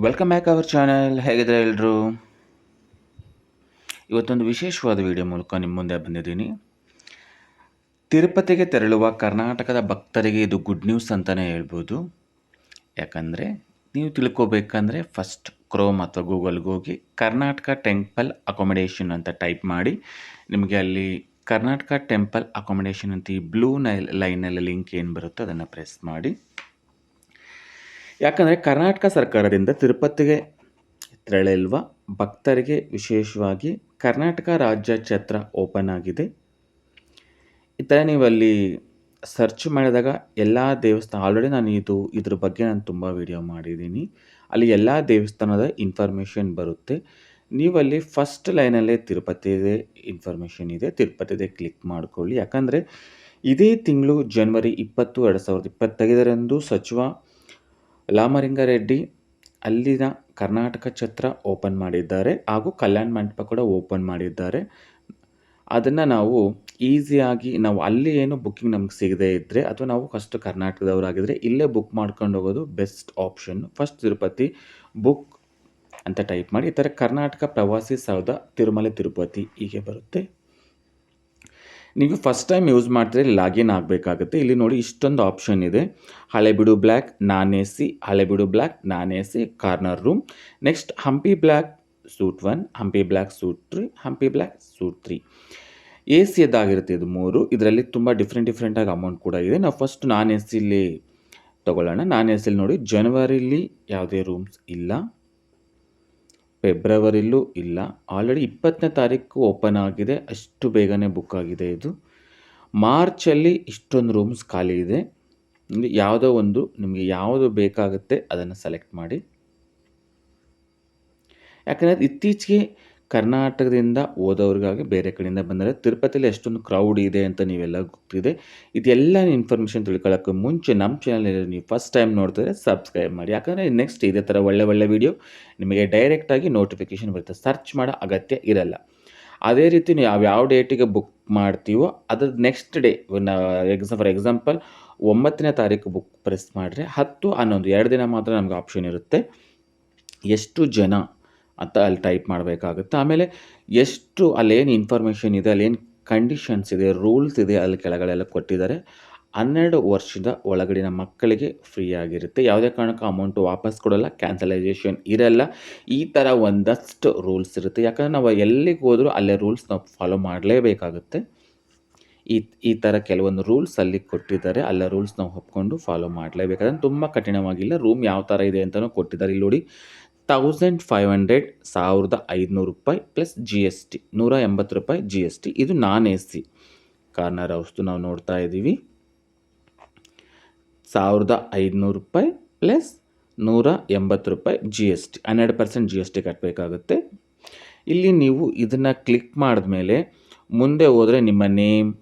Welcome back our channel. ಹೇಗಿದ್ದಾರೆ ಎಲ್ಲರೂ? ಇವತ್ತೊಂದು ವಿಶೇಷವಾದ ವಿಡಿಯೋ ಮೂಲಕ ನಿಮ್ಮ ಮುಂದೆ ಬಂದಿದ್ದೀನಿ. ತಿರುಪತಿಗೆ ತೆರಳುವ ಕರ್ನಾಟಕದ ಭಕ್ತರಿಗೆ ಇದು ಗುಡ್ ನ್ಯೂಸ್ ಅಂತಲೇ ಹೇಳ್ಬೋದು. ಯಾಕಂದರೆ ನೀವು ತಿಳ್ಕೊಬೇಕಂದ್ರೆ ಫಸ್ಟ್ ಕ್ರೋಮ್ ಅಥವಾ ಗೂಗಲ್ಗೆ ಹೋಗಿ ಕರ್ನಾಟಕ ಟೆಂಪಲ್ ಅಕೊಮಡೇಷನ್ ಅಂತ ಟೈಪ್ ಮಾಡಿ. ನಿಮಗೆ ಅಲ್ಲಿ ಕರ್ನಾಟಕ ಟೆಂಪಲ್ ಅಕೊಮಡೇಷನ್ ಅಂತ ಈ ಬ್ಲೂ ಲೈನಲ್ಲಿ ಲಿಂಕ್ ಏನು ಬರುತ್ತೋ ಅದನ್ನು ಪ್ರೆಸ್ ಮಾಡಿ. ಯಾಕಂದರೆ ಕರ್ನಾಟಕ ಸರ್ಕಾರದಿಂದ ತಿರುಪತಿಗೆ ತೆರಳುವ ಭಕ್ತರಿಗೆ ವಿಶೇಷವಾಗಿ ಕರ್ನಾಟಕ ರಾಜ್ಯ ಛತ್ರ ಓಪನ್ ಆಗಿದೆ. ಈ ಥರ ನೀವು ಅಲ್ಲಿ ಸರ್ಚ್ ಮಾಡಿದಾಗ ಎಲ್ಲ ದೇವಸ್ಥಾನ ಆಲ್ರೆಡಿ ನಾನು ಇದ್ರ ಬಗ್ಗೆ ನಾನು ತುಂಬ ವಿಡಿಯೋ ಮಾಡಿದ್ದೀನಿ. ಅಲ್ಲಿ ಎಲ್ಲ ದೇವಸ್ಥಾನದ ಇನ್ಫಾರ್ಮೇಷನ್ ಬರುತ್ತೆ. ನೀವಲ್ಲಿ ಫಸ್ಟ್ ಲೈನಲ್ಲೇ ತಿರುಪತಿದೇ ಇನ್ಫಾರ್ಮೇಷನ್ ಇದೆ, ತಿರುಪತಿದೇ ಕ್ಲಿಕ್ ಮಾಡಿಕೊಳ್ಳಿ. ಯಾಕಂದರೆ ಇದೇ ತಿಂಗಳು ಜನವರಿ 20, 2025ರಂದು ಸಚಿವ ಲಾಮಲಿಂಗಾರೆಡ್ಡಿ ಅಲ್ಲಿನ ಕರ್ನಾಟಕ ಛತ್ರ ಓಪನ್ ಮಾಡಿದ್ದಾರೆ ಹಾಗೂ ಕಲ್ಯಾಣ ಮಂಟಪ ಕೂಡ ಓಪನ್ ಮಾಡಿದ್ದಾರೆ. ಅದನ್ನು ನಾವು ಈಸಿಯಾಗಿ ನಾವು ಅಲ್ಲಿ ಏನು ಬುಕ್ಕಿಂಗ್ ನಮ್ಗೆ ಸಿಗದೇ ಇದ್ದರೆ ಅಥವಾ ನಾವು ಫಸ್ಟ್ ಕರ್ನಾಟಕದವರಾಗಿದ್ದರೆ ಇಲ್ಲೇ ಬುಕ್ ಮಾಡ್ಕೊಂಡು ಹೋಗೋದು best option. First Tirupati book ಅಂತ ಟೈಪ್ ಮಾಡಿ. ಈ ಥರ ಕರ್ನಾಟಕ ಪ್ರವಾಸಿ ಸೌಧ ತಿರುಮಲೆ ತಿರುಪತಿ ಹೀಗೆ ಬರುತ್ತೆ. ನೀವು ಫಸ್ಟ್ ಟೈಮ್ ಯೂಸ್ ಮಾಡ್ತಿದ್ರೆ ಲಾಗಿನ್ ಆಗಬೇಕಾಗುತ್ತೆ. ಇಲ್ಲಿ ನೋಡಿ ಇಷ್ಟೊಂದು ಆಪ್ಷನ್ ಇದೆ. Halebidu black, non A C, Halebidu black, non A C, corner room. Next Hampi black suite 1, Hampi black suite 3, Hampi black suite 3. A ಸಿಯದ್ದಾಗಿರುತ್ತೆ ಇದು 3. ಇದರಲ್ಲಿ ತುಂಬ ಡಿಫ್ರೆಂಟಾಗಿ ಅಮೌಂಟ್ ಕೂಡ ಇದೆ. ನಾವು ಫಸ್ಟ್ ನಾನ್ ಎ ಸಿಲಿ ತೊಗೊಳ್ಳೋಣ. ನಾನ್ ಎ ಸಿಲಿ ನೋಡಿ ಜನವರಿಲಿ ಯಾವುದೇ ರೂಮ್ಸ್ ಇಲ್ಲ, ಫೆಬ್ರವರಿಲೂ ಇಲ್ಲ. ಆಲ್ರೆಡಿ 20ನೇ ತಾರೀಕು ಓಪನ್ ಆಗಿದೆ, ಅಷ್ಟು ಬೇಗನೆ ಬುಕ್ ಆಗಿದೆ ಇದು. ಮಾರ್ಚಲ್ಲಿ ಇಷ್ಟೊಂದು ರೂಮ್ಸ್ ಖಾಲಿ ಇದೆ. ಯಾವುದೋ ಒಂದು ನಿಮಗೆ ಯಾವುದು ಬೇಕಾಗುತ್ತೆ ಅದನ್ನು ಸೆಲೆಕ್ಟ್ ಮಾಡಿ. ಯಾಕಂದರೆ ಇತ್ತೀಚೆಗೆ ಕರ್ನಾಟಕದಿಂದ ಹೋದವ್ರಿಗಾಗಿ ಬೇರೆ ಕಡೆಯಿಂದ ಬಂದರೆ ತಿರುಪತಿಯಲ್ಲಿ ಎಷ್ಟೊಂದು ಕ್ರೌಡ್ ಇದೆ ಅಂತ ನೀವೆಲ್ಲ ಗೊತ್ತಿದೆ. ಇದೆಲ್ಲ ಇನ್ಫಾರ್ಮೇಷನ್ ತಿಳ್ಕೊಳ್ಳೋಕ್ಕೆ ಮುಂಚೆ ನಮ್ಮ ಚಾನಲ್ ನೀವು ಫಸ್ಟ್ ಟೈಮ್ ನೋಡ್ತಿದ್ರೆ ಸಬ್ಸ್ಕ್ರೈಬ್ ಮಾಡಿ. ಯಾಕಂದರೆ ನೆಕ್ಸ್ಟ್ ಇದೇ ಥರ ಒಳ್ಳೆ ವಿಡಿಯೋ ನಿಮಗೆ ಡೈರೆಕ್ಟಾಗಿ ನೋಟಿಫಿಕೇಷನ್ ಬರುತ್ತೆ, ಸರ್ಚ್ ಮಾಡೋ ಅಗತ್ಯ ಇರಲ್ಲ. ಅದೇ ರೀತಿ ನೀವು ಯಾವ ಡೇಟಿಗೆ ಬುಕ್ ಮಾಡ್ತೀವೋ ಅದ್ರ ನೆಕ್ಸ್ಟ್ ಡೇ ಫಾರ್ ಎಕ್ಸಾಂಪಲ್ 9ನೇ ತಾರೀಕು ಬುಕ್ ಪ್ರೆಸ್ ಮಾಡಿದ್ರೆ 10, 11 2 ದಿನ ಮಾತ್ರ ನಮಗೆ ಆಪ್ಷನ್ ಇರುತ್ತೆ. ಎಷ್ಟು ಜನ ಅಂತ ಅಲ್ಲಿ ಟೈಪ್ ಮಾಡಬೇಕಾಗುತ್ತೆ. ಆಮೇಲೆ ಎಷ್ಟು ಅಲ್ಲೇನು ಇನ್ಫಾರ್ಮೇಷನ್ ಇದೆ, ಅಲ್ಲೇನು ಕಂಡೀಷನ್ಸ್ ಇದೆ, ರೂಲ್ಸ್ ಇದೆ, ಅಲ್ಲಿ ಕೆಳಗಡೆಲ್ಲ ಕೊಟ್ಟಿದ್ದಾರೆ. 12 ವರ್ಷದ ಒಳಗಡಿನ ಮಕ್ಕಳಿಗೆ ಫ್ರೀ ಆಗಿರುತ್ತೆ. ಯಾವುದೇ ಕಾರಣಕ್ಕೂ ಅಮೌಂಟು ವಾಪಸ್ ಕೊಡೋಲ್ಲ, ಕ್ಯಾನ್ಸಲೈಸೇಷನ್ ಇರಲ್ಲ. ಈ ಥರ ಒಂದಷ್ಟು ರೂಲ್ಸ್ ಇರುತ್ತೆ. ಯಾಕಂದರೆ ನಾವು ಎಲ್ಲಿಗೆ ಹೋದರೂ ಅಲ್ಲೇ ರೂಲ್ಸ್ ನಾವು ಫಾಲೋ ಮಾಡಲೇಬೇಕಾಗುತ್ತೆ. ಈ ಥರ ಕೆಲವೊಂದು ರೂಲ್ಸ್ ಅಲ್ಲಿ ಕೊಟ್ಟಿದ್ದಾರೆ. ಅಲ್ಲ ರೂಲ್ಸ್ ನಾವು ಒಪ್ಕೊಂಡು ಫಾಲೋ ಮಾಡಲೇಬೇಕಾದ್ರೆ ತುಂಬ ಕಠಿಣವಾಗಿಲ್ಲ. ರೂಮ್ ಯಾವ ಥರ ಇದೆ ಅಂತಲೂ ಕೊಟ್ಟಿದ್ದಾರೆ. ಇಲ್ಲಿ ನೋಡಿ 1500 1500 ರೂಪಾಯಿ ಪ್ಲಸ್ ಜಿ ಎಸ್ ಟಿ, 180 ರೂಪಾಯಿ ಜಿ ಎಸ್ ಟಿ. ಇದು ನಾನ್ ಎ ಸಿ ಕಾರ್ನರ್ ಹೌಸ್ದು ನಾವು ನೋಡ್ತಾ ಇದ್ದೀವಿ. 1500 ರೂಪಾಯಿ ಪ್ಲಸ್ 180 ರೂಪಾಯಿ G S T, 12% G S T ಕಟ್ಟಬೇಕಾಗುತ್ತೆ. ಇಲ್ಲಿ ನೀವು ಇದನ್ನು ಕ್ಲಿಕ್ ಮಾಡಿದ್ಮೇಲೆ ಮುಂದೆ ಹೋದರೆ ನಿಮ್ಮ ನೇಮ್,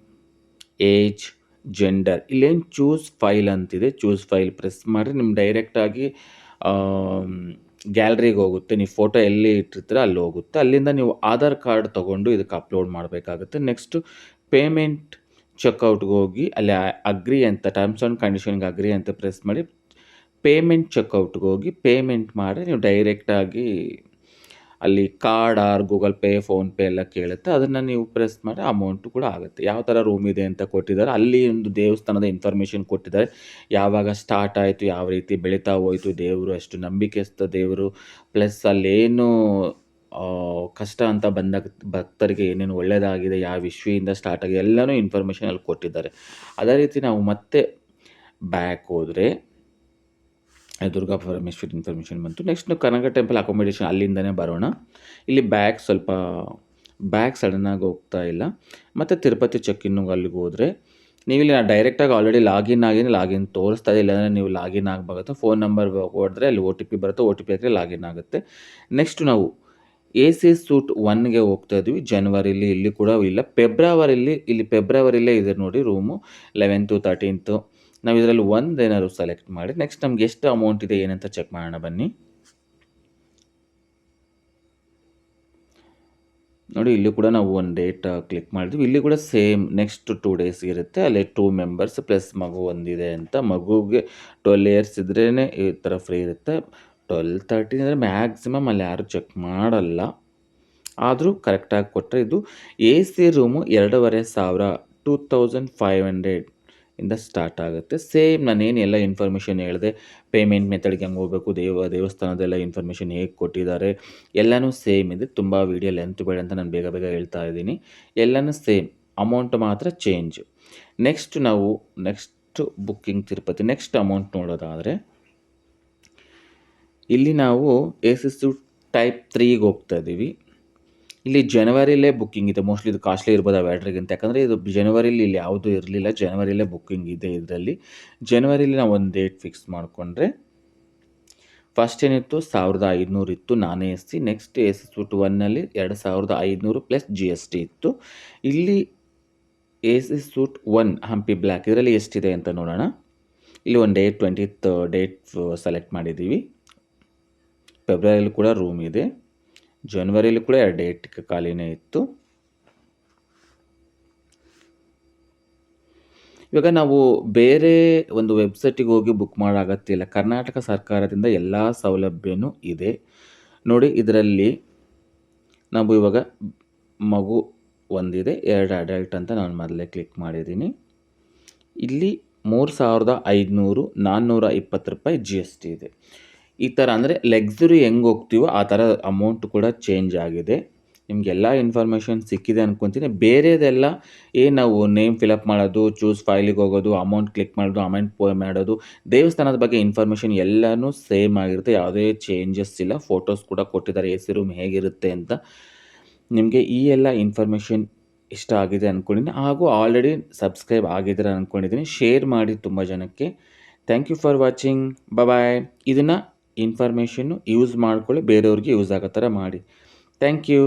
ಏಜ್, ಜೆಂಡರ್, ಇಲ್ಲೇನು ಚೂಸ್ ಫೈಲ್ ಅಂತಿದೆ, ಚೂಸ್ ಫೈಲ್ ಪ್ರೆಸ್ ಮಾಡಿ ನಿಮ್ಗೆ ಡೈರೆಕ್ಟಾಗಿ ಗ್ಯಾಲರಿಗೆ ಹೋಗುತ್ತೆ. ನೀವು ಫೋಟೋ ಎಲ್ಲಿ ಇಟ್ಟಿರ್ತೀರ ಅಲ್ಲಿ ಹೋಗುತ್ತೆ. ಅಲ್ಲಿಂದ ನೀವು ಆಧಾರ್ ಕಾರ್ಡ್ ತೊಗೊಂಡು ಇದಕ್ಕೆ ಅಪ್ಲೋಡ್ ಮಾಡಬೇಕಾಗುತ್ತೆ. ನೆಕ್ಸ್ಟು ಪೇಮೆಂಟ್ ಚೆಕ್ಔಟ್ಗೆ ಹೋಗಿ ಅಲ್ಲಿ ಅಗ್ರಿ ಅಂತ ಟರ್ಮ್ಸ್ ಆ್ಯಂಡ್ ಕಂಡೀಷನ್ಗೆ ಅಗ್ರಿ ಅಂತ ಪ್ರೆಸ್ ಮಾಡಿ ಪೇಮೆಂಟ್ ಚೆಕ್ಔಟ್ಗೆ ಹೋಗಿ ಪೇಮೆಂಟ್ ಮಾಡಿ ನೀವು ಡೈರೆಕ್ಟಾಗಿ ಅಲ್ಲಿ card R Google pay, PhonePe ಎಲ್ಲ ಕೇಳುತ್ತೆ. ಅದನ್ನು ನೀವು ಪ್ರೆಸ್ ಮಾಡಿ ಅಮೌಂಟು ಕೂಡ ಆಗುತ್ತೆ. ಯಾವ ಥರ ರೂಮ್ ಇದೆ ಅಂತ ಕೊಟ್ಟಿದ್ದಾರೆ. ಅಲ್ಲಿ ಒಂದು ದೇವಸ್ಥಾನದ ಇನ್ಫಾರ್ಮೇಷನ್ ಕೊಟ್ಟಿದ್ದಾರೆ. ಯಾವಾಗ ಸ್ಟಾರ್ಟ್ ಆಯಿತು, ಯಾವ ರೀತಿ ಬೆಳೀತಾ ಹೋಯಿತು ದೇವರು, ಎಷ್ಟು ನಂಬಿಕೆಸ್ಥ ದೇವರು, ಪ್ಲಸ್ ಅಲ್ಲೇನು ಕಷ್ಟ ಅಂತ ಬಂದಾಗ ಭಕ್ತರಿಗೆ ಏನೇನು ಒಳ್ಳೆಯದಾಗಿದೆ, ಯಾವ ಇಶ್ಯೂಯಿಂದ ಸ್ಟಾರ್ಟ್ ಆಗಿದೆ ಎಲ್ಲನೂ ಇನ್ಫಾರ್ಮೇಷನ್ ಅಲ್ಲಿ ಕೊಟ್ಟಿದ್ದಾರೆ. ಅದೇ ರೀತಿ ನಾವು ಮತ್ತೆ ಬ್ಯಾಕ್ ಹೋದರೆ ದುರ್ಗಾ ಪರಮೇಶ್ವರಿ ಇನ್ಫಾರ್ಮೇಷನ್ ಬಂತು. ನೆಕ್ಸ್ಟ್ ನಾವು ಕನಕ ಟೆಂಪಲ್ ಅಕೊಮಡೇಷನ್ ಅಲ್ಲಿಂದನೇ ಬರೋಣ. ಇಲ್ಲಿ ಬ್ಯಾಕ್ ಸಡನ್ನಾಗಿ ಹೋಗ್ತಾ ಇಲ್ಲ. ಮತ್ತು ತಿರುಪತಿ ಚೆಕ್-ಇನ್ಗೆ ಅಲ್ಲಿಗೆ ಹೋದರೆ ನೀವಿಲ್ಲಿ ಡೈರೆಕ್ಟಾಗಿ ಆಲ್ರೆಡಿ ಲಾಗಿನ್ ತೋರಿಸ್ತಾ ಇದೆ. ಇಲ್ಲಾಂದರೆ ನೀವು ಲಾಗಿನ್ ಆಗಬೇಕಾಗುತ್ತೆ. ಫೋನ್ ನಂಬರ್ ಹೊಡೆದ್ರೆ ಅಲ್ಲಿ OTP ಬರುತ್ತೆ, OTP ಹಾಕಿದ್ರೆ ಲಾಗಿನ್ ಆಗುತ್ತೆ. ನೆಕ್ಸ್ಟ್ ನಾವು ಎ ಸಿ ಸೂಟ್ 1ಗೆ ಹೋಗ್ತಾ ಇದ್ವಿ. ಜನವರಿಲಿ ಇಲ್ಲಿ ಕೂಡ ಇಲ್ಲ. ಫೆಬ್ರವರಿಲೇ ಇದೆ ನೋಡಿ ರೂಮು 11th 13th. ನಾವು ಇದರಲ್ಲಿ ಏನಾದ್ರು ಸೆಲೆಕ್ಟ್ ಮಾಡಿ ನೆಕ್ಸ್ಟ್ ನಮ್ಗೆ ಎಷ್ಟು ಅಮೌಂಟ್ ಇದೆ ಏನಂತ ಚೆಕ್ ಮಾಡೋಣ ಬನ್ನಿ. ನೋಡಿ ಇಲ್ಲಿ ಕೂಡ ನಾವು ಒಂದು ಡೇಟ್ ಕ್ಲಿಕ್ ಮಾಡಿದ್ವಿ. ಇಲ್ಲಿ ಕೂಡ ಸೇಮ್ ನೆಕ್ಸ್ಟ್ 2 days ಇರುತ್ತೆ. ಅಲ್ಲಿ 2 ಮೆಂಬರ್ಸ್ ಪ್ಲಸ್ ಮಗು ಒಂದಿದೆ ಅಂತ. ಮಗುಗೆ 12 years ಇದ್ರೇ ಈ ಥರ ಫ್ರೀ ಇರುತ್ತೆ. 12-13 ಅಂದರೆ ಮ್ಯಾಕ್ಸಿಮಮ್ ಅಲ್ಲಿ ಯಾರು ಚೆಕ್ ಮಾಡಲ್ಲ. ಆದರೂ ಕರೆಕ್ಟಾಗಿ ಕೊಟ್ಟರೆ ಇದು ಎ ಸಿ ರೂಮು 2500 2500 ಇಂದ ಸ್ಟಾರ್ಟ್ ಆಗುತ್ತೆ. ಸೇಮ್ ನಾನೇನು ಎಲ್ಲ ಇನ್ಫಾರ್ಮೇಷನ್ ಹೇಳಿದೆ, ಪೇಮೆಂಟ್ ಮೆಥಡ್ಗೆ ಹೆಂಗೆ ಹೋಗಬೇಕು, ದೇವಸ್ಥಾನದೆಲ್ಲ ಇನ್ಫಾರ್ಮೇಷನ್ ಹೇಗೆ ಕೊಟ್ಟಿದ್ದಾರೆ, ಎಲ್ಲನೂ ಸೇಮ್ ಇದೆ. ತುಂಬ ವೀಡಿಯೋ ಲೆಂತ್ ಬೇಡ ಅಂತ ನಾನು ಬೇಗ ಬೇಗ ಹೇಳ್ತಾ ಇದ್ದೀನಿ. ಎಲ್ಲನೂ ಸೇಮ್, ಅಮೌಂಟ್ ಮಾತ್ರ change. Next booking Tirupati. Next amount ನೋಡೋದಾದರೆ ಇಲ್ಲಿ ನಾವು ಎ ಸಿ ಸೂಟ್ ಟೈಪ್ 3ಗೆ ಹೋಗ್ತಾ ಇದ್ದೀವಿ. ಇಲ್ಲಿ ಜನವರಿಲೇ ಬುಕ್ಕಿಂಗ್ ಇದೆ. ಮೋಸ್ಟ್ಲಿ ಇದು ಕಾಸ್ಟ್ಲಿ ಇರ್ಬೋದು ವ್ಯಾಟ್ರಿಗಿಂತ, ಯಾಕಂದರೆ ಇದು ಜನವರಿಲಿ ಇಲ್ಲಿ ಯಾವುದೂ ಇರಲಿಲ್ಲ. ಜನವರಿಲೇ ಬುಕ್ಕಿಂಗ್ ಇದೆ ಇದರಲ್ಲಿ. ಜನವರಿಲಿ ನಾವು ಒಂದು ಡೇಟ್ ಫಿಕ್ಸ್ ಮಾಡಿಕೊಂಡ್ರೆ ಫಸ್ಟ್ ಏನಿತ್ತು 1500 ಇತ್ತು non A C. Next A C suite 1ನಲ್ಲಿ 2500 ಪ್ಲಸ್ ಜಿ ಎಸ್ ಟಿ ಇತ್ತು. ಇಲ್ಲಿ A C suite 1 Hampi black ಇದರಲ್ಲಿ ಎಷ್ಟಿದೆ ಅಂತ ನೋಡೋಣ. ಇಲ್ಲಿ ಒಂದು ಡೇಟ್ 20th ಡೇಟ್ ಸೆಲೆಕ್ಟ್ ಮಾಡಿದ್ದೀವಿ. ಫೆಬ್ರವರಿಲಿ ಕೂಡ ರೂಮ್ ಇದೆ. ಜನವರಿಲಿ ಕೂಡ 2 ಡೇಟ್ ಖಾಲಿನೇ ಇತ್ತು. ಇವಾಗ ನಾವು ಬೇರೆ ಒಂದು ವೆಬ್ಸೈಟಿಗೆ ಹೋಗಿ ಬುಕ್ ಮಾಡೋ ಅಗತ್ಯ ಇಲ್ಲ. ಕರ್ನಾಟಕ ಸರ್ಕಾರದಿಂದ ಎಲ್ಲ ಸೌಲಭ್ಯನೂ ಇದೆ. ನೋಡಿ, ಇದರಲ್ಲಿ ನಾವು ಇವಾಗ ಮಗು ಒಂದಿದೆ, 2 ಅಡಲ್ಟ್ ಅಂತ ನಾನು ಮೊದಲೇ ಕ್ಲಿಕ್ ಮಾಡಿದ್ದೀನಿ. ಇಲ್ಲಿ 3500 420 ರೂಪಾಯಿ ಜಿ ಎಸ್ ಟಿ ಇದೆ. ಈ ಥರ ಅಂದರೆ ಲಕ್ಸುರಿ ಹೆಂಗೆ ಹೋಗ್ತೀವೋ ಆ ಥರ ಅಮೌಂಟ್ ಕೂಡ ಚೇಂಜ್ ಆಗಿದೆ. ನಿಮಗೆಲ್ಲ ಇನ್ಫಾರ್ಮೇಷನ್ ಸಿಕ್ಕಿದೆ ಅಂದ್ಕೊತೀನಿ. ಬೇರೆದೆಲ್ಲ ನಾವು ನೇಮ್ ಫಿಲಪ್ ಮಾಡೋದು, ಚೂಸ್ ಫೈಲಿಗೆ ಹೋಗೋದು, ಅಮೌಂಟ್ ಕ್ಲಿಕ್ ಮಾಡೋದು, ಅಮೌಂಟ್ ಪೇ ಮಾಡೋದು, ದೇವಸ್ಥಾನದ ಬಗ್ಗೆ ಇನ್ಫಾರ್ಮೇಷನ್ ಎಲ್ಲನೂ ಸೇಮ್ ಆಗಿರುತ್ತೆ. ಯಾವುದೇ ಚೇಂಜಸ್ ಇಲ್ಲ. ಫೋಟೋಸ್ ಕೂಡ ಕೊಟ್ಟಿದ್ದಾರೆ ಎ ಸಿ ರೂಮ್ ಹೇಗಿರುತ್ತೆ ಅಂತ. ನಿಮಗೆ ಈ ಎಲ್ಲ ಇನ್ಫಾರ್ಮೇಷನ್ ಇಷ್ಟ ಆಗಿದೆ ಅಂದ್ಕೊಂಡಿದ್ದೀನಿ, ಹಾಗೂ ಆಲ್ರೆಡಿ ಸಬ್ಸ್ಕ್ರೈಬ್ ಆಗಿದ್ದೀರ ಅಂದ್ಕೊಂಡಿದ್ದೀನಿ. ಶೇರ್ ಮಾಡಿ ತುಂಬ ಜನಕ್ಕೆ. Thank you for watching. Bye. ಇದನ್ನು ಇನ್ಫಾರ್ಮೇಷನ್ನು ಯೂಸ್ ಮಾಡ್ಕೊಳ್ಳಿ, ಬೇರೆಯವ್ರಿಗೆ ಯೂಸ್ ಆಗೋ ಥರ ಮಾಡಿ. Thank you.